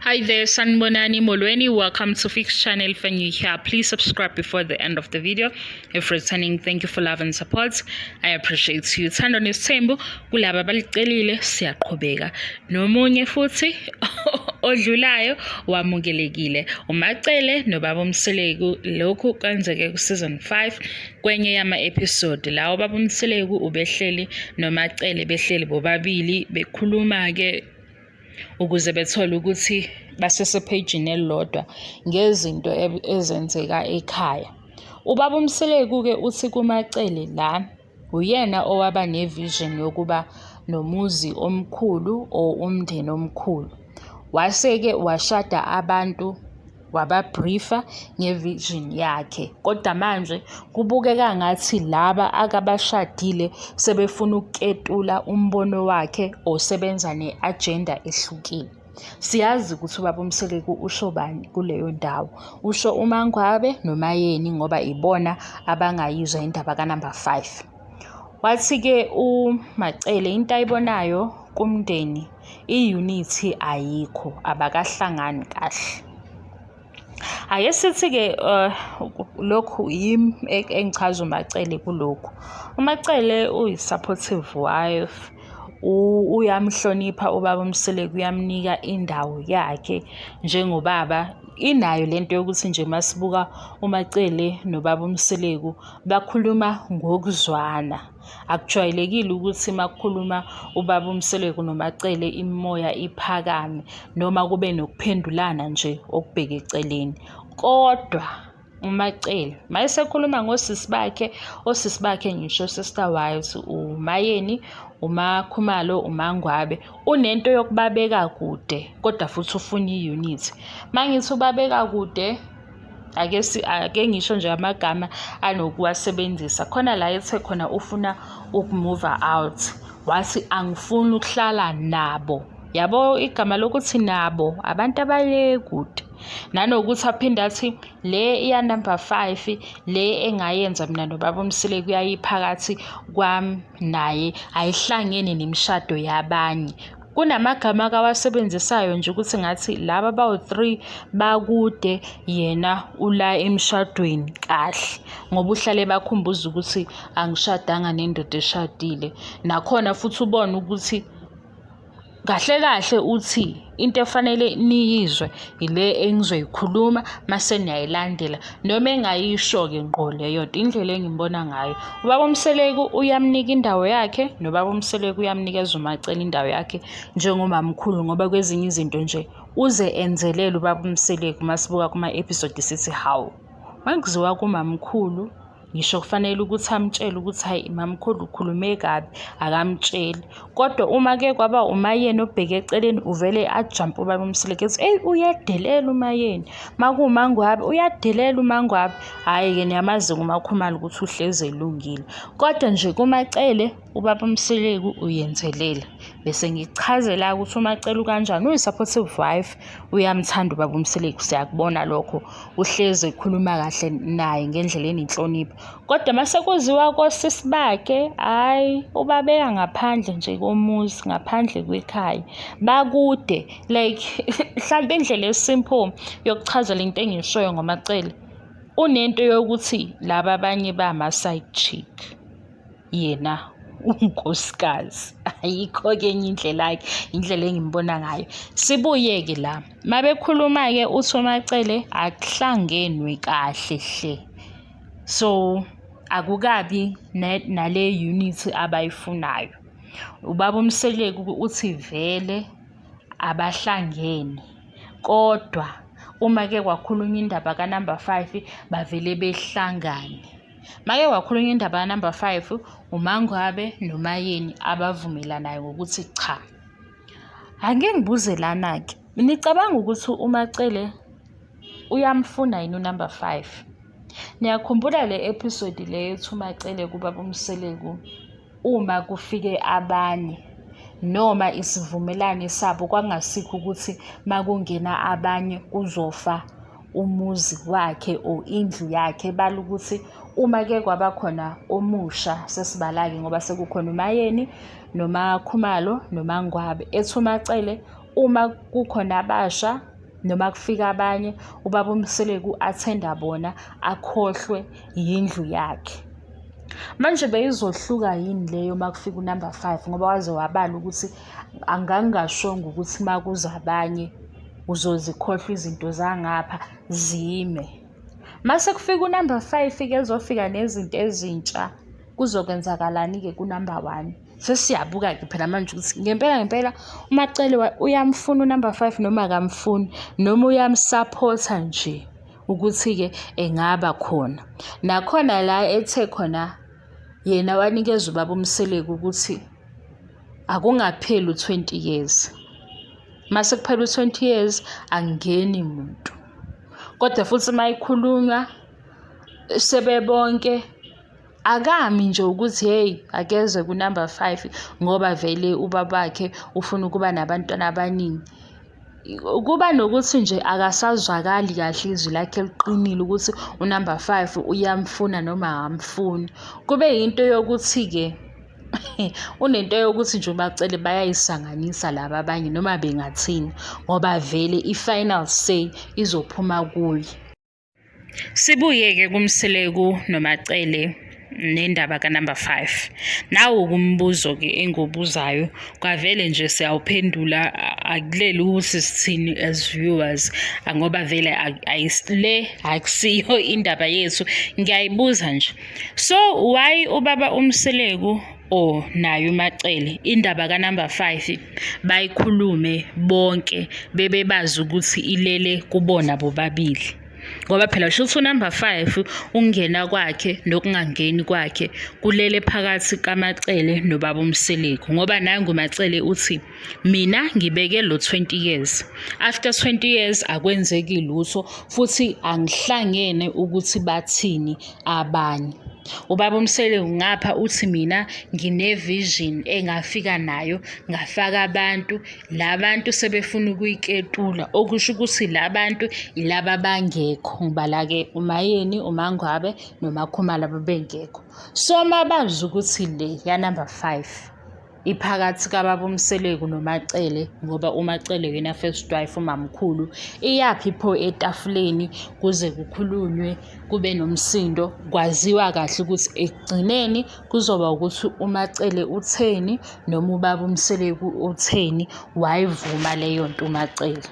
Hi there, Sanbonani Molweni. Welcome to Fix Channel. If you're new here, please subscribe before the end of the video. If returning, thank you for love and support. I appreciate you. Uthando Nes'thembu kulaba balicelile siyaqhubeka. Nomunye futhi odlulayo wamukelekile. Macele noBaba Mseleku lokhu kwenzeke ku season 5 kwenye yama episode. La uBaba Mseleku ubehleli noMacele behleli bobabili bekhuluma ke ukuze bethole ukuthi basesepagini elilodwa ngezinto ezenzeka ekhaya. Ubaba Mseleku ke uthi kuMacele la uyena owaba nevision yokuba nomuzi omkhulu or umndeni omkhulu. Wase-ke washada abantu wababriefa ngevision yakhe, kodwa manje kubukeka ngathi laba akabashadile sebefuna ukuketula umbono wakhe osebenza ne-agenda ehlukile. Siyazi ukuthi uBaba Mseleku usho bani kuleyo ndawo, usho uMangwabe noMayeni ngoba ibona abangayizwa indaba kanumber 5. Wathi-ke uMacele into ayibonayo kumndeni i-unity ayikho, abakahlangani kahle. Ake sithi-ke lokhu yimi engichaza uMacele kulokhu. uMacele uyi-supportive wife, uyamhlonipha uBaba Mseleku, uyamnika indawo yakhe njengobaba. Inayo lento yokuthi nje masibuka uMacele noBaba Mseleku bakhuluma ngokuzwana. Akujwayelekile ukuthi makukhuluma uBaba Mseleku noMacele imimoya iphakame noma kube nokuphendulana nje okubheka eceleni. Kodwa uMacele mayesekhuluma ngosisi bakhe, osisi bakhe ngisho sister wives, uMayeni, uMakhumalo, uMangwabe, unento yokubabeka kude kodwa futhi ufuna i-unity. Mangithi ubabeka kude, ake ngisho nje amagama anokuwasebenzisa. Khona la ethe khona ufuna ukumove out, wathi angifuni ukuhlala nabo. Yabo igama lokuthi nabo abantu abale kude, nanokuthi aphinde athi le iya number 5 le engayenza mina noBaba Mseleku yayiphakathi kwami naye ayihlangene nemishado yabanye. Kunamagama akawasebenzisayo nje ukuthi ngathi laba bawu3 bakude yena ula emshadweni kahle, ngoba uhlale bakhumbuza ukuthi angishadanga nendoda eshadile. Nakhona futhi ubone ukuthi kahle kahle uthi into efanele niyizwe ile engizoyikhuluma mase niyayilandela, noma engayisho-ke ngqo leyo nto. Indlela engimbona ngayo uBaba Mseleku uyamnika indawo yakhe noBaba Mseleku uyamnikeza uMacele indawo yakhe njengomamkhulu, ngoba kwezinye izinto nje uze enzelele uBaba Mseleku. Masibuka kuma-episode sithi hawu makuziwa kumamkhulu ngisho kufanele ukuthi amtshele ukuthi hayi mamkhulu ukhulume kabi, akamtsheli. Kodwa uma-ke kwaba uMayeni obheke eceleni uvele ajump uBaba Mseleku ethi uyadelela uMayeni, makuwuMangwabe uyadelela uMangwabe. Hhayi-ke niyamazi uMakhumalo ukuthi uhlezi elungile, kodwa nje kuMacele uBaba Mseleku uyenzelela. Bese ngichazela ukuthi uMacele kanjani, uyi-supportive wife, uyamthanda uBaba Mseleku, siyakubona lokho, uhlezi ekhuluma kahle naye ngendlela enenhlonipho. Kodwa mase kuziwa kosisi bakhe, hhayi ubabeka ngaphandle nje komuzi, ngaphandle kwekhaya, bakude. Like mhlawumbe indlela esimple yokuchaza lento engiyishoyo ngoMacele, unento yokuthi laba abanye bama-side chick, yena unkosikazi. Ayikho-ke enye indlela-ke, indlela engimbona ngayo. Sibuye-ke la mabekhuluma-ke uthi uMacele akuhlangenwe kahle hle, so akukabi nale unity abayifunayo. uBaba Mseleku uthi vele abahlangene, kodwa uma-ke kwakhulunywa indaba kanumber 5 bavele behlangane. Make kwakhulunywa indaba kanumber 5 uMangwabe noMayeni abavumelanayo ngokuthi cha. Ake ngibuze lana-ke, nicabanga ukuthi uMacele uyamfuna yini unumber 5? Niyakhumbula le episode le ethi uMacele kuBaba Mseleku uma kufike abanye noma isivumelane sabo kwangasikho ukuthi makungena abanye kuzofa umuzi wakhe or indlu yakhe. Bala ukuthi uma-ke kwaba khona omusha, sesibala-ke ngoba sekukhona uMayeni noMakhumalo noMangwabe, ethi uMacele uma kukhona abasha noma kufika abanye ubaba uMseleku athenda bona akhohlwe yindlu yakhe. Manje beyizohluka yini leyo makufika unumber 5 ngoba waze wabala ukuthi angangashongo ukuthi makuza abanye uzozikhohlwa izinto zangapha zime. Mase kufika unumber 5 ke ezofika nezinto ezintsha kuzokwenzakalani ke kunumber 1. Sesiyabuka ke phela manje ukuthi ngempela uMacele uyamfuna unumber 5 noma akamfuni noma uyamsupporta nje ukuthi ke engaba khona. Nakhona la ethe khona yena wanikeza ubaba uMseleku ukuthi akungapheli 20 years. Mase kuphela 20 years angeni umuntu. Kodwa futhi mayikhulunywa sebebonke akami nje ukuthi hey akeze kunumber 5 ngoba vele ubabakhe ufuna ukuba nabantwana abaningi. Kuba nokuthi nje akasazwakali kahle izwi lakhe liqinile ukuthi unumber 5 uyamfuna noma akamfuni. Kube yinto yokuthi ke unento yokuthi nje uMacele bayayisanganisa laba abanye noma bengathini ngoba vele i-final say izophuma kuye. Sibuye ke kuMseleku noMacele nendaba kaNumber 5. Nawo kumbuzo ke engobuzayo kwavele nje siyawuphendula akuleli ukuthi sithini as viewers ngoba vele ayisile akusiyo indaba yethu ngiyayibuza nje. So why ubaba uMseleku nayo uMacele indaba kaNumber 5 bayikhulume bonke bebebazi ukuthi ilele kubona bobabili? Ngoba phela shuthi unumber 5 ungena kwakhe nokungangeni kwakhe kulele phakathi kaMacele nobaba uMseleku ngoba nangu uMacele uthi mina ngibeke lo 20 years, after 20 years akwenzeki lutho futhi angihlangene ukuthi bathini abanye. Ubaba uMseleku ngapha uthi mina ngine vision engafika nayo ngafaka abantu, labantu sebefuna ukuyiketula okusho ukuthi labantu ilaba bangekho ngibala ke uMayeni, uMangwabe noMakhumalo babengekho. So mabazi ukuthi le ya number 5 iphakathi kababa uMseleku noMacele ngoba uMacele yena first wife umamkhulu iyaphi pho etafuleni kuze kukhulunywe kube nomsindo kwaziwa kahle ukuthi ekugcineni kuzoba ukuthi uMacele utheni noma ubaba uMseleku utheni wayivuma leyo nto uMacele.